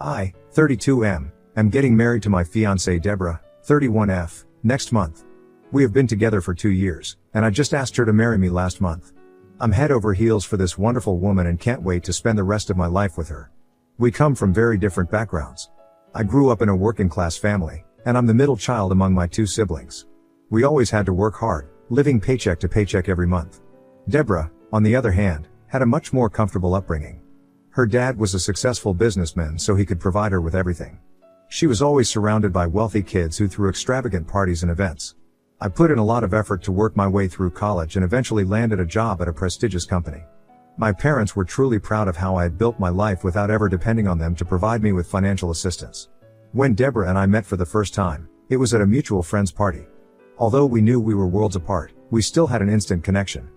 I, 32M, am getting married to my fiancée Deborah, 31F, next month. We have been together for 2 years, and I just asked her to marry me last month. I'm head over heels for this wonderful woman and can't wait to spend the rest of my life with her. We come from very different backgrounds. I grew up in a working class family, and I'm the middle child among my 2 siblings. We always had to work hard, living paycheck to paycheck every month. Deborah, on the other hand, had a much more comfortable upbringing. Her dad was a successful businessman, so he could provide her with everything. She was always surrounded by wealthy kids who threw extravagant parties and events. I put in a lot of effort to work my way through college and eventually landed a job at a prestigious company. My parents were truly proud of how I had built my life without ever depending on them to provide me with financial assistance. When Deborah and I met for the first time, it was at a mutual friend's party. Although we knew we were worlds apart, we still had an instant connection.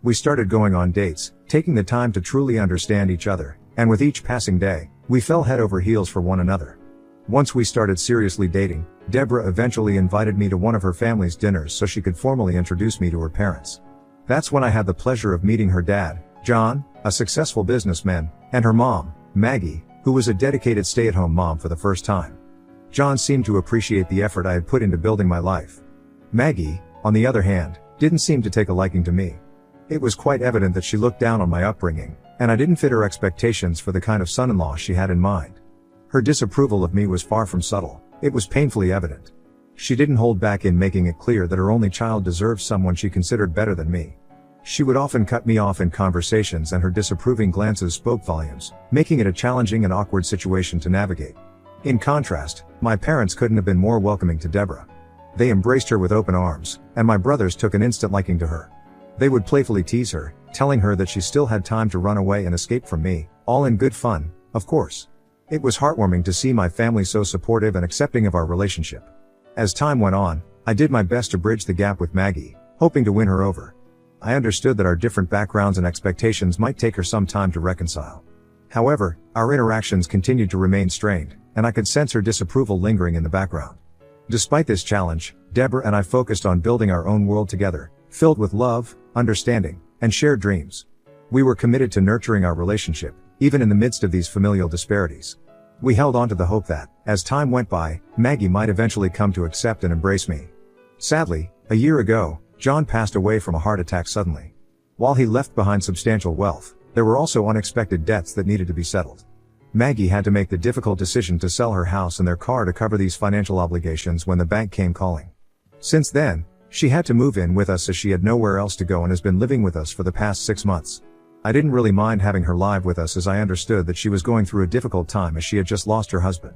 We started going on dates, taking the time to truly understand each other, and with each passing day, we fell head over heels for one another. Once we started seriously dating, Deborah eventually invited me to one of her family's dinners so she could formally introduce me to her parents. That's when I had the pleasure of meeting her dad, John, a successful businessman, and her mom, Maggie, who was a dedicated stay-at-home mom for the first time. John seemed to appreciate the effort I had put into building my life. Maggie, on the other hand, didn't seem to take a liking to me. It was quite evident that she looked down on my upbringing, and I didn't fit her expectations for the kind of son-in-law she had in mind. Her disapproval of me was far from subtle, it was painfully evident. She didn't hold back in making it clear that her only child deserved someone she considered better than me. She would often cut me off in conversations, and her disapproving glances spoke volumes, making it a challenging and awkward situation to navigate. In contrast, my parents couldn't have been more welcoming to Deborah. They embraced her with open arms, and my brothers took an instant liking to her. They would playfully tease her, telling her that she still had time to run away and escape from me, all in good fun, of course. It was heartwarming to see my family so supportive and accepting of our relationship. As time went on, I did my best to bridge the gap with Maggie, hoping to win her over. I understood that our different backgrounds and expectations might take her some time to reconcile. However, our interactions continued to remain strained, and I could sense her disapproval lingering in the background. Despite this challenge, Deborah and I focused on building our own world together, filled with love, understanding, and shared dreams. We were committed to nurturing our relationship, even in the midst of these familial disparities. We held on to the hope that, as time went by, Maggie might eventually come to accept and embrace me. Sadly, a year ago, John passed away from a heart attack suddenly. While he left behind substantial wealth, there were also unexpected debts that needed to be settled. Maggie had to make the difficult decision to sell her house and their car to cover these financial obligations when the bank came calling. Since then, she had to move in with us as she had nowhere else to go and has been living with us for the past 6 months. I didn't really mind having her live with us as I understood that she was going through a difficult time as she had just lost her husband.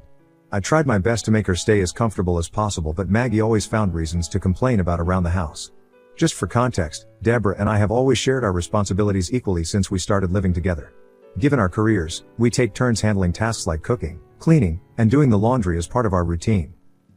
I tried my best to make her stay as comfortable as possible, but Maggie always found reasons to complain about around the house. Just for context, Deborah and I have always shared our responsibilities equally since we started living together. Given our careers, we take turns handling tasks like cooking, cleaning, and doing the laundry as part of our routine.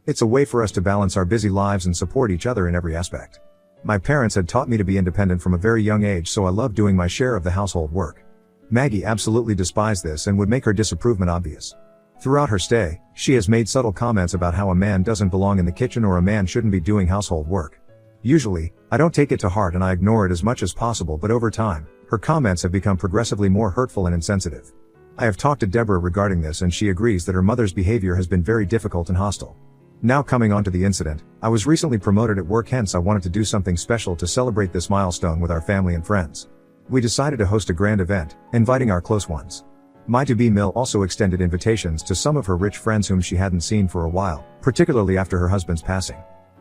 It's a way for us to balance our busy lives and support each other in every aspect. My parents had taught me to be independent from a very young age, so I loved doing my share of the household work. Maggie absolutely despised this and would make her disapproval obvious. Throughout her stay, she has made subtle comments about how a man doesn't belong in the kitchen or a man shouldn't be doing household work. Usually, I don't take it to heart and I ignore it as much as possible, but over time, her comments have become progressively more hurtful and insensitive. I have talked to Deborah regarding this and she agrees that her mother's behavior has been very difficult and hostile. Now coming on to the incident, I was recently promoted at work, hence I wanted to do something special to celebrate this milestone with our family and friends. We decided to host a grand event, inviting our close ones. My to-be Mill also extended invitations to some of her rich friends whom she hadn't seen for a while, particularly after her husband's passing.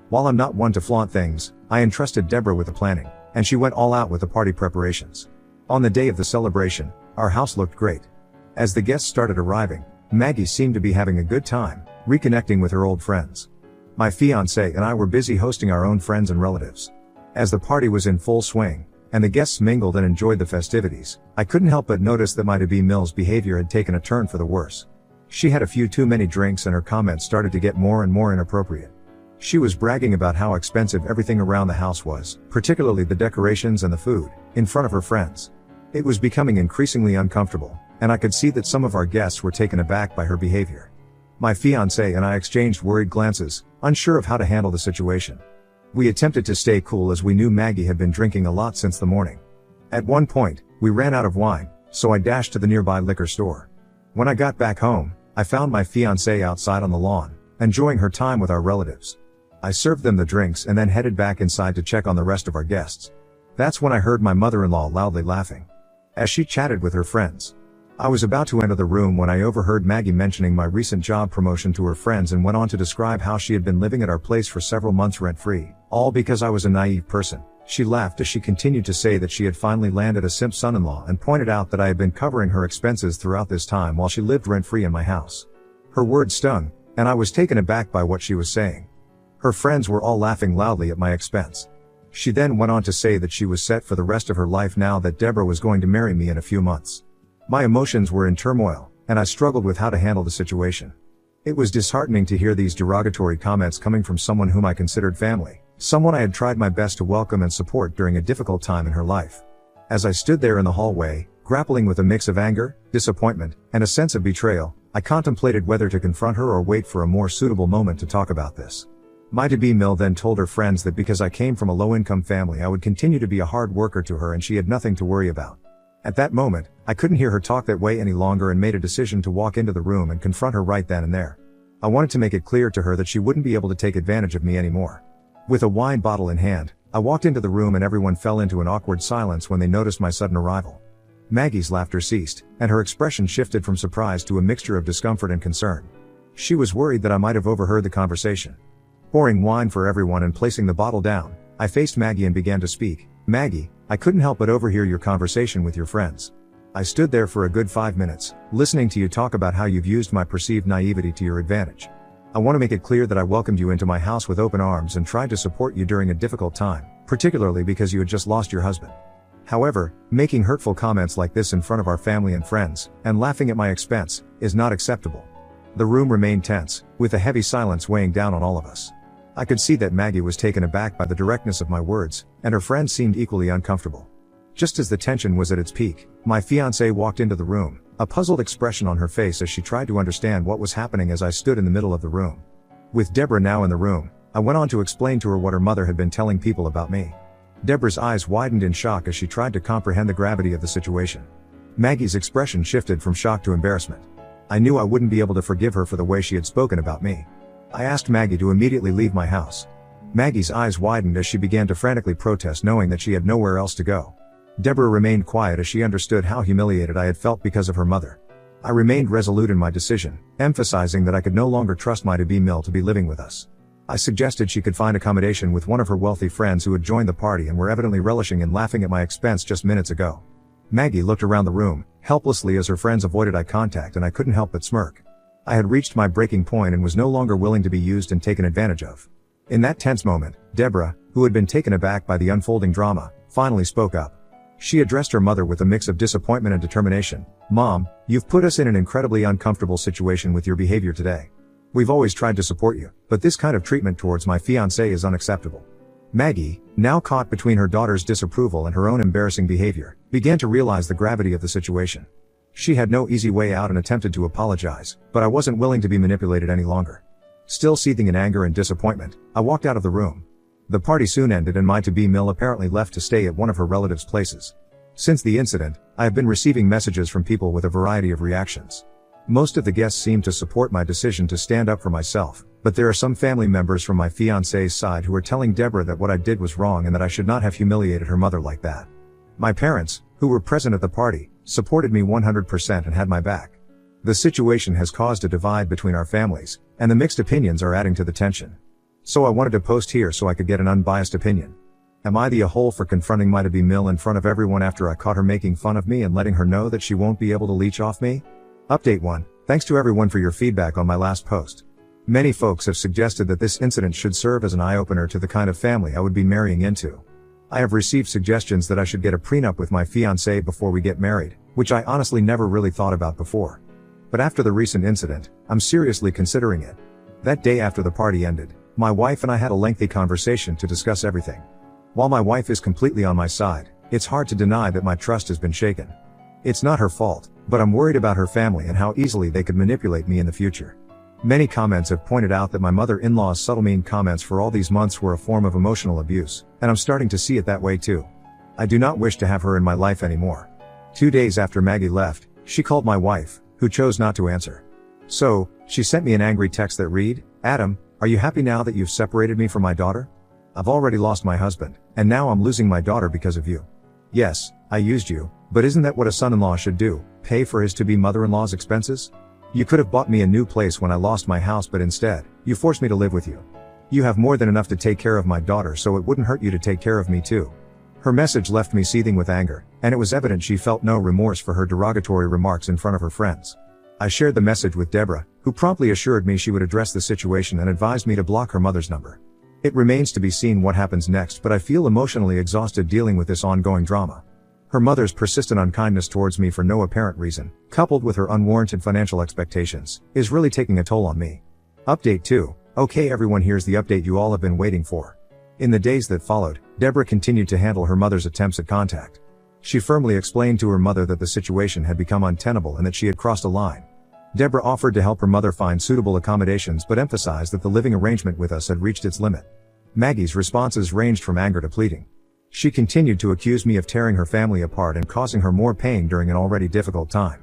While I'm not one to flaunt things, I entrusted Deborah with the planning, and she went all out with the party preparations. On the day of the celebration, our house looked great. As the guests started arriving, Maggie seemed to be having a good time, reconnecting with her old friends. My fiancé and I were busy hosting our own friends and relatives. As the party was in full swing, and the guests mingled and enjoyed the festivities, I couldn't help but notice that my to-be Mill's behavior had taken a turn for the worse. She had a few too many drinks and her comments started to get more and more inappropriate. She was bragging about how expensive everything around the house was, particularly the decorations and the food, in front of her friends. It was becoming increasingly uncomfortable, and I could see that some of our guests were taken aback by her behavior. My fiancé and I exchanged worried glances, unsure of how to handle the situation. We attempted to stay cool as we knew Maggie had been drinking a lot since the morning. At one point, we ran out of wine, so I dashed to the nearby liquor store. When I got back home, I found my fiancée outside on the lawn, enjoying her time with our relatives. I served them the drinks and then headed back inside to check on the rest of our guests. That's when I heard my mother-in-law loudly laughing as she chatted with her friends. I was about to enter the room when I overheard Maggie mentioning my recent job promotion to her friends and went on to describe how she had been living at our place for several months rent-free, all because I was a naive person. She laughed as she continued to say that she had finally landed a simp son-in-law and pointed out that I had been covering her expenses throughout this time while she lived rent-free in my house. Her words stung, and I was taken aback by what she was saying. Her friends were all laughing loudly at my expense. She then went on to say that she was set for the rest of her life now that Deborah was going to marry me in a few months. My emotions were in turmoil, and I struggled with how to handle the situation. It was disheartening to hear these derogatory comments coming from someone whom I considered family, someone I had tried my best to welcome and support during a difficult time in her life. As I stood there in the hallway, grappling with a mix of anger, disappointment, and a sense of betrayal, I contemplated whether to confront her or wait for a more suitable moment to talk about this. My to-be Mill then told her friends that because I came from a low-income family I would continue to be a hard worker to her and she had nothing to worry about. At that moment, I couldn't hear her talk that way any longer and made a decision to walk into the room and confront her right then and there. I wanted to make it clear to her that she wouldn't be able to take advantage of me anymore. With a wine bottle in hand, I walked into the room and everyone fell into an awkward silence when they noticed my sudden arrival. Maggie's laughter ceased, and her expression shifted from surprise to a mixture of discomfort and concern. She was worried that I might have overheard the conversation. Pouring wine for everyone and placing the bottle down, I faced Maggie and began to speak. Maggie, I couldn't help but overhear your conversation with your friends. I stood there for a good 5 minutes, listening to you talk about how you've used my perceived naivety to your advantage. I want to make it clear that I welcomed you into my house with open arms and tried to support you during a difficult time, particularly because you had just lost your husband. However, making hurtful comments like this in front of our family and friends, and laughing at my expense, is not acceptable. The room remained tense, with a heavy silence weighing down on all of us. I could see that Maggie was taken aback by the directness of my words, and her friends seemed equally uncomfortable. Just as the tension was at its peak, my fiancée walked into the room, a puzzled expression on her face as she tried to understand what was happening as I stood in the middle of the room. With Deborah now in the room, I went on to explain to her what her mother had been telling people about me. Deborah's eyes widened in shock as she tried to comprehend the gravity of the situation. Maggie's expression shifted from shock to embarrassment. I knew I wouldn't be able to forgive her for the way she had spoken about me. I asked Maggie to immediately leave my house. Maggie's eyes widened as she began to frantically protest, knowing that she had nowhere else to go. Deborah remained quiet as she understood how humiliated I had felt because of her mother. I remained resolute in my decision, emphasizing that I could no longer trust my to-be Mill to be living with us. I suggested she could find accommodation with one of her wealthy friends who had joined the party and were evidently relishing in laughing at my expense just minutes ago. Maggie looked around the room, helplessly as her friends avoided eye contact, and I couldn't help but smirk. I had reached my breaking point and was no longer willing to be used and taken advantage of. In that tense moment, Deborah, who had been taken aback by the unfolding drama, finally spoke up. She addressed her mother with a mix of disappointment and determination. Mom, you've put us in an incredibly uncomfortable situation with your behavior today. We've always tried to support you, but this kind of treatment towards my fiancé is unacceptable. Maggie, now caught between her daughter's disapproval and her own embarrassing behavior, began to realize the gravity of the situation. She had no easy way out and attempted to apologize, but I wasn't willing to be manipulated any longer. Still seething in anger and disappointment, I walked out of the room. The party soon ended and my to-be Mill apparently left to stay at one of her relatives' places. Since the incident, I have been receiving messages from people with a variety of reactions. Most of the guests seem to support my decision to stand up for myself, but there are some family members from my fiancé's side who are telling Deborah that what I did was wrong and that I should not have humiliated her mother like that. My parents, who were present at the party, supported me 100% and had my back. The situation has caused a divide between our families, and the mixed opinions are adding to the tension. So I wanted to post here so I could get an unbiased opinion. Am I the a-hole for confronting my to-be Mill in front of everyone after I caught her making fun of me and letting her know that she won't be able to leech off me? Update 1. Thanks to everyone for your feedback on my last post. Many folks have suggested that this incident should serve as an eye-opener to the kind of family I would be marrying into. I have received suggestions that I should get a prenup with my fiancé before we get married, which I honestly never really thought about before. But after the recent incident, I'm seriously considering it. That day after the party ended, my wife and I had a lengthy conversation to discuss everything. While my wife is completely on my side, it's hard to deny that my trust has been shaken. It's not her fault, but I'm worried about her family and how easily they could manipulate me in the future. Many comments have pointed out that my mother-in-law's subtle mean comments for all these months were a form of emotional abuse, and I'm starting to see it that way too. I do not wish to have her in my life anymore. 2 days after Maggie left, she called my wife, who chose not to answer. So, she sent me an angry text that read, "Adam, are you happy now that you've separated me from my daughter? I've already lost my husband, and now I'm losing my daughter because of you. Yes, I used you, but isn't that what a son-in-law should do, pay for his to-be mother-in-law's expenses? You could have bought me a new place when I lost my house, but instead, you forced me to live with you. You have more than enough to take care of my daughter, so it wouldn't hurt you to take care of me too." Her message left me seething with anger, and it was evident she felt no remorse for her derogatory remarks in front of her friends. I shared the message with Deborah, who promptly assured me she would address the situation and advised me to block her mother's number. It remains to be seen what happens next, but I feel emotionally exhausted dealing with this ongoing drama. Her mother's persistent unkindness towards me for no apparent reason, coupled with her unwarranted financial expectations, is really taking a toll on me. Update 2. Okay everyone, here's the update you all have been waiting for. In the days that followed, Deborah continued to handle her mother's attempts at contact. She firmly explained to her mother that the situation had become untenable and that she had crossed a line. Deborah offered to help her mother find suitable accommodations but emphasized that the living arrangement with us had reached its limit. Maggie's responses ranged from anger to pleading. She continued to accuse me of tearing her family apart and causing her more pain during an already difficult time.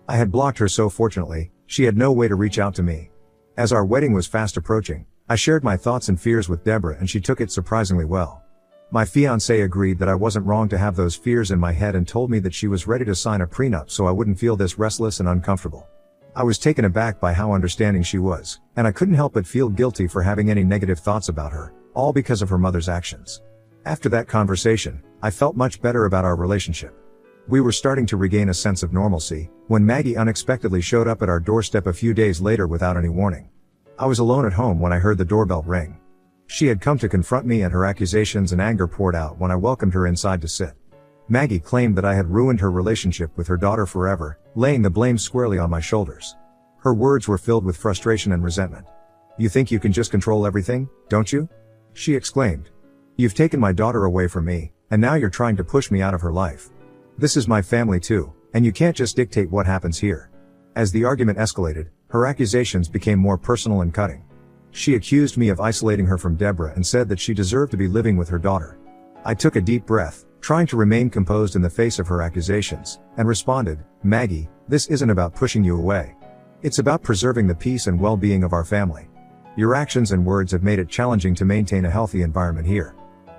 I had blocked her, so fortunately, she had no way to reach out to me. As our wedding was fast approaching, I shared my thoughts and fears with Deborah and she took it surprisingly well. My fiancé agreed that I wasn't wrong to have those fears in my head and told me that she was ready to sign a prenup so I wouldn't feel this restless and uncomfortable. I was taken aback by how understanding she was, and I couldn't help but feel guilty for having any negative thoughts about her, all because of her mother's actions. After that conversation, I felt much better about our relationship. We were starting to regain a sense of normalcy, when Maggie unexpectedly showed up at our doorstep a few days later without any warning. I was alone at home when I heard the doorbell ring. She had come to confront me and her accusations and anger poured out when I welcomed her inside to sit. Maggie claimed that I had ruined her relationship with her daughter forever, laying the blame squarely on my shoulders. Her words were filled with frustration and resentment. "You think you can just control everything, don't you?" she exclaimed. "You've taken my daughter away from me, and now you're trying to push me out of her life. This is my family too, and you can't just dictate what happens here." As the argument escalated, her accusations became more personal and cutting. She accused me of isolating her from Deborah and said that she deserved to be living with her daughter. I took a deep breath, trying to remain composed in the face of her accusations, and responded, "Maggie, this isn't about pushing you away. It's about preserving the peace and well-being of our family. Your actions and words have made it challenging to maintain a healthy environment here.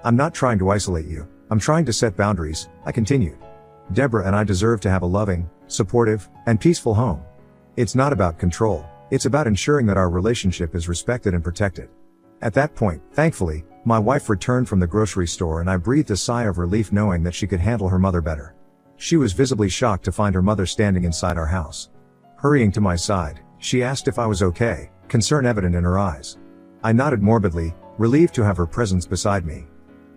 I'm not trying to isolate you, I'm trying to set boundaries," I continued. "Deborah and I deserve to have a loving, supportive, and peaceful home. It's not about control, it's about ensuring that our relationship is respected and protected." At that point, thankfully, my wife returned from the grocery store and I breathed a sigh of relief knowing that she could handle her mother better. She was visibly shocked to find her mother standing inside our house. Hurrying to my side, she asked if I was okay, concern evident in her eyes. I nodded morbidly, relieved to have her presence beside me.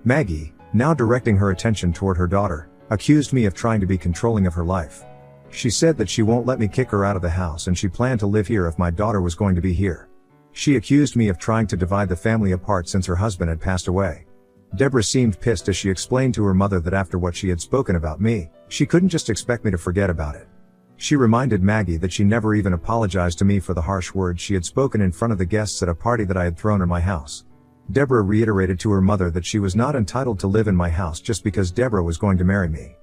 Maggie, now directing her attention toward her daughter, accused me of trying to be controlling of her life. She said that she won't let me kick her out of the house and she planned to live here if my daughter was going to be here. She accused me of trying to divide the family apart since her husband had passed away. Deborah seemed pissed as she explained to her mother that after what she had spoken about me, she couldn't just expect me to forget about it. She reminded Maggie that she never even apologized to me for the harsh words she had spoken in front of the guests at a party that I had thrown in my house. Deborah reiterated to her mother that she was not entitled to live in my house just because Deborah was going to marry me.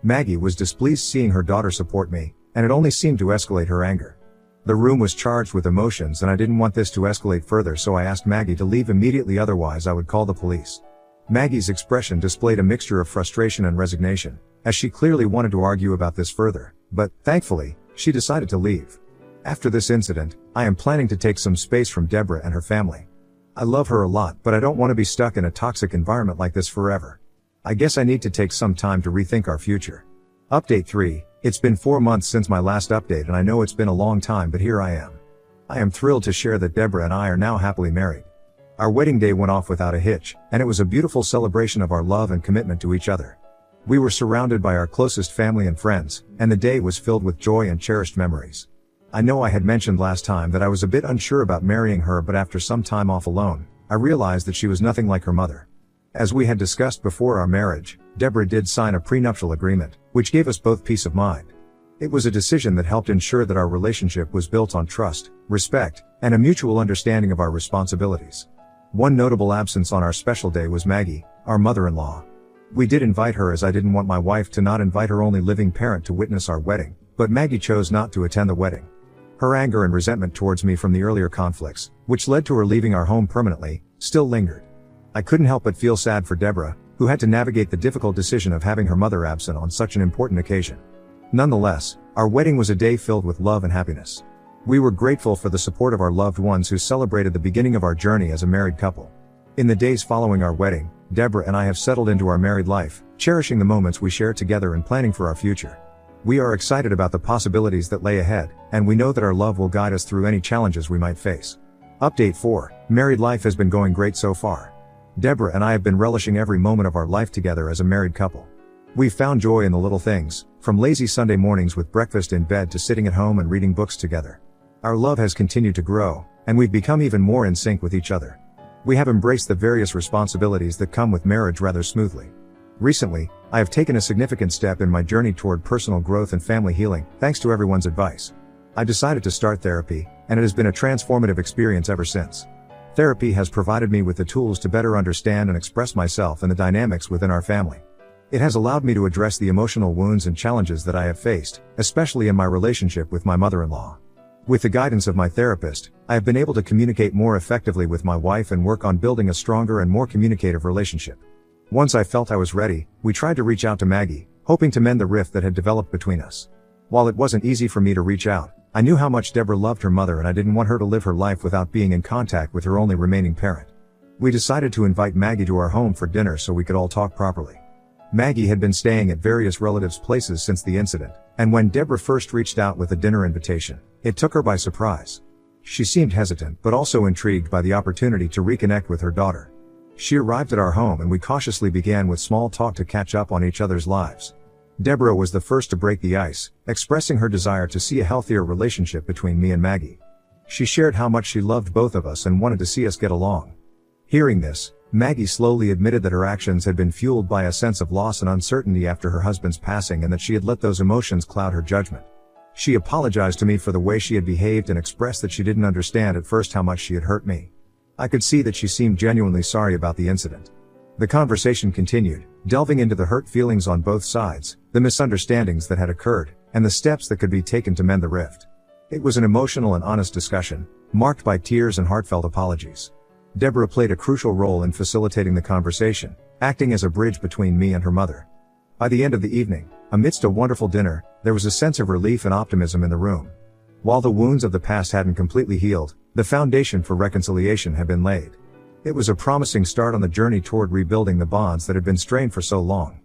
Maggie was displeased seeing her daughter support me, and it only seemed to escalate her anger. The room was charged with emotions and I didn't want this to escalate further, so I asked Maggie to leave immediately, otherwise I would call the police. Maggie's expression displayed a mixture of frustration and resignation, as she clearly wanted to argue about this further, but, thankfully, she decided to leave. After this incident, I am planning to take some space from Deborah and her family. I love her a lot, but I don't want to be stuck in a toxic environment like this forever. I guess I need to take some time to rethink our future. Update 3. It's been 4 months since my last update and I know it's been a long time, but here I am. I am thrilled to share that Deborah and I are now happily married. Our wedding day went off without a hitch, and it was a beautiful celebration of our love and commitment to each other. We were surrounded by our closest family and friends, and the day was filled with joy and cherished memories. I know I had mentioned last time that I was a bit unsure about marrying her, but after some time off alone, I realized that she was nothing like her mother. As we had discussed before our marriage, Deborah did sign a prenuptial agreement, which gave us both peace of mind. It was a decision that helped ensure that our relationship was built on trust, respect, and a mutual understanding of our responsibilities. One notable absence on our special day was Maggie, our mother-in-law. We did invite her as I didn't want my wife to not invite her only living parent to witness our wedding, but Maggie chose not to attend the wedding. Her anger and resentment towards me from the earlier conflicts, which led to her leaving our home permanently, still lingered. I couldn't help but feel sad for Deborah, who had to navigate the difficult decision of having her mother absent on such an important occasion. Nonetheless, our wedding was a day filled with love and happiness. We were grateful for the support of our loved ones who celebrated the beginning of our journey as a married couple. In the days following our wedding, Deborah and I have settled into our married life, cherishing the moments we share together and planning for our future. We are excited about the possibilities that lay ahead, and we know that our love will guide us through any challenges we might face. Update 4. Married life has been going great so far. Deborah and I have been relishing every moment of our life together as a married couple. We've found joy in the little things, from lazy Sunday mornings with breakfast in bed to sitting at home and reading books together. Our love has continued to grow, and we've become even more in sync with each other. We have embraced the various responsibilities that come with marriage rather smoothly. Recently, I have taken a significant step in my journey toward personal growth and family healing, thanks to everyone's advice. I decided to start therapy, and it has been a transformative experience ever since. Therapy has provided me with the tools to better understand and express myself and the dynamics within our family. It has allowed me to address the emotional wounds and challenges that I have faced, especially in my relationship with my mother-in-law. With the guidance of my therapist, I have been able to communicate more effectively with my wife and work on building a stronger and more communicative relationship. Once I felt I was ready, we tried to reach out to Maggie, hoping to mend the rift that had developed between us. While it wasn't easy for me to reach out, I knew how much Deborah loved her mother and I didn't want her to live her life without being in contact with her only remaining parent. We decided to invite Maggie to our home for dinner so we could all talk properly. Maggie had been staying at various relatives' places since the incident, and when Deborah first reached out with a dinner invitation, it took her by surprise. She seemed hesitant but also intrigued by the opportunity to reconnect with her daughter. She arrived at our home and we cautiously began with small talk to catch up on each other's lives. Deborah was the first to break the ice, expressing her desire to see a healthier relationship between me and Maggie. She shared how much she loved both of us and wanted to see us get along. Hearing this, Maggie slowly admitted that her actions had been fueled by a sense of loss and uncertainty after her husband's passing and that she had let those emotions cloud her judgment. She apologized to me for the way she had behaved and expressed that she didn't understand at first how much she had hurt me. I could see that she seemed genuinely sorry about the incident. The conversation continued, delving into the hurt feelings on both sides, the misunderstandings that had occurred, and the steps that could be taken to mend the rift. It was an emotional and honest discussion, marked by tears and heartfelt apologies. Deborah played a crucial role in facilitating the conversation, acting as a bridge between me and her mother. By the end of the evening, amidst a wonderful dinner, there was a sense of relief and optimism in the room. While the wounds of the past hadn't completely healed, the foundation for reconciliation had been laid. It was a promising start on the journey toward rebuilding the bonds that had been strained for so long.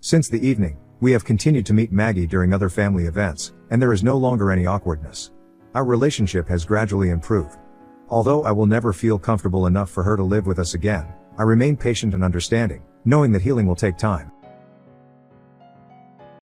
Since the evening, we have continued to meet Maggie during other family events, and there is no longer any awkwardness. Our relationship has gradually improved. Although I will never feel comfortable enough for her to live with us again, I remain patient and understanding, knowing that healing will take time.